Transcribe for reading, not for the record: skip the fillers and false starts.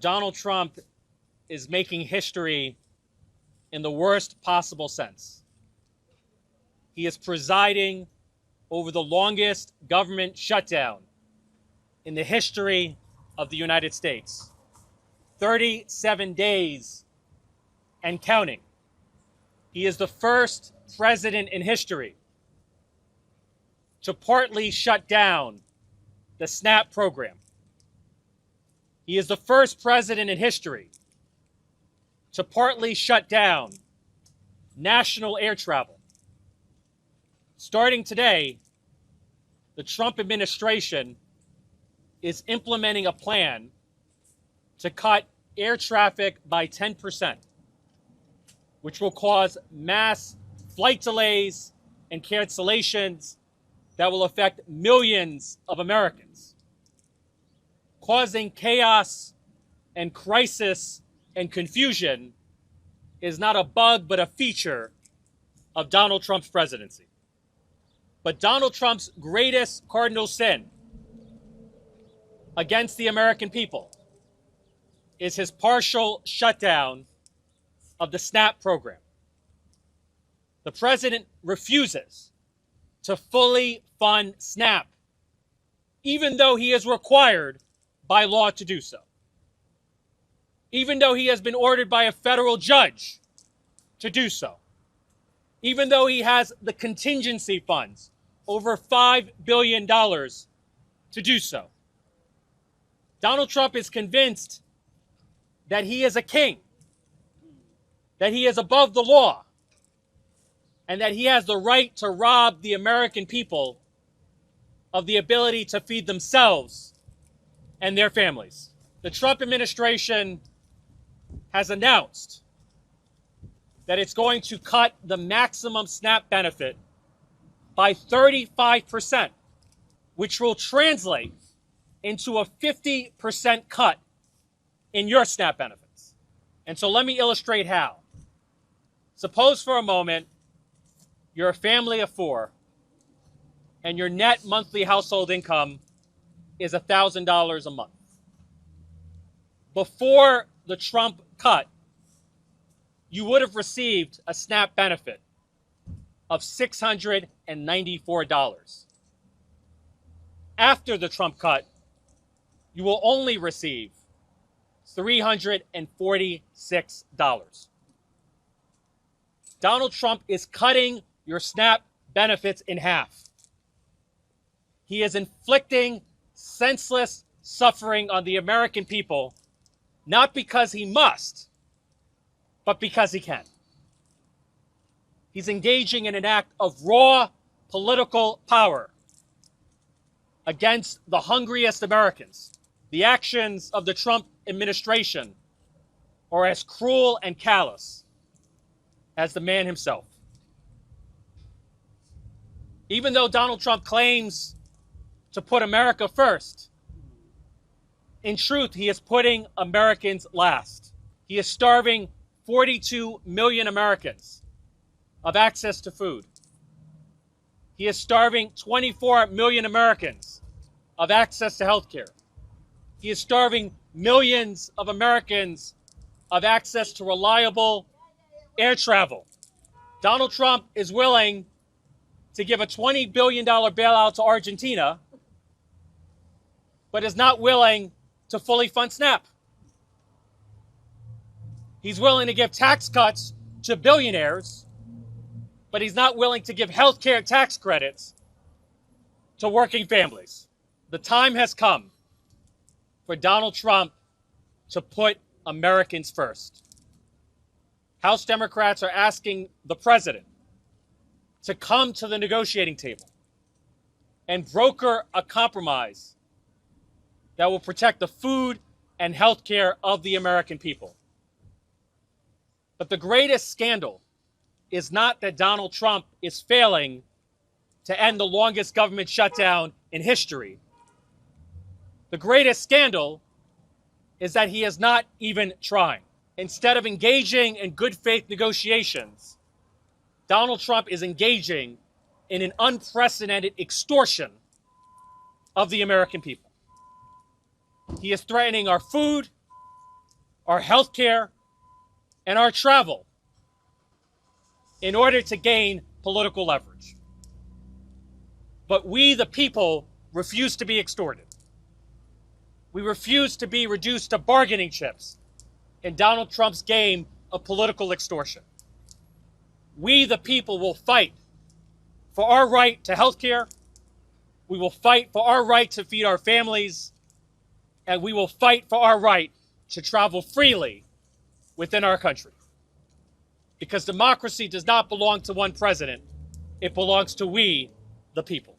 Donald Trump is making history in the worst possible sense. He is presiding over the longest government shutdown in the history of the United States. 37 days and counting. He is the first president in history to partly shut down the SNAP program. He is the first president in history to partly shut down national air travel. Starting today, the Trump administration is implementing a plan to cut air traffic by 10%, which will cause mass flight delays and cancellations that will affect millions of Americans, causing chaos and crisis and confusion is not a bug but a feature of Donald Trump's presidency. But Donald Trump's greatest cardinal sin against the American people is his partial shutdown of the SNAP program. The president refuses to fully fund SNAP, even though he is required by law to do so. Even though he has been ordered by a federal judge to do so. Even though he has the contingency funds, over $5 billion, to do so. Donald Trump is convinced that he is a king, that he is above the law, and that he has the right to rob the American people of the ability to feed themselves and their families. The Trump administration has announced that it's going to cut the maximum SNAP benefit by 35%, which will translate into a 50% cut in your SNAP benefits. And so let me illustrate how. Suppose for a moment you're a family of four and your net monthly household income is $1,000 a month. Before the Trump cut, you would have received a SNAP benefit of $694. After the Trump cut, you will only receive $346. Donald Trump is cutting your SNAP benefits in half. He is inflicting senseless suffering on the American people, not because he must, but because he can. He's engaging in an act of raw political power against the hungriest Americans. The actions of the Trump administration are as cruel and callous as the man himself. Even though Donald Trump claims to put America first, in truth, he is putting Americans last. He is starving 42 million Americans of access to food. He is starving 24 million Americans of access to health care. He is starving millions of Americans of access to reliable air travel. Donald Trump is willing to give a $20 billion bailout to Argentina, but is not willing to fully fund SNAP. He's willing to give tax cuts to billionaires, but he's not willing to give health care tax credits to working families. The time has come for Donald Trump to put Americans first. House Democrats are asking the president to come to the negotiating table and broker a compromise that will protect the food and health care of the American people. But the greatest scandal is not that Donald Trump is failing to end the longest government shutdown in history. The greatest scandal is that he is not even trying. Instead of engaging in good faith negotiations, Donald Trump is engaging in an unprecedented extortion of the American people. He is threatening our food. our health care, and our travel in order to gain political leverage. But we, the people, refuse to be extorted. We refuse to be reduced to bargaining chips in Donald Trump's game of political extortion. We, the people, will fight for our right to health care. We will fight for our right to feed our families. And we will fight for our right to travel freely within our country. Because democracy does not belong to one president. It belongs to we, the people.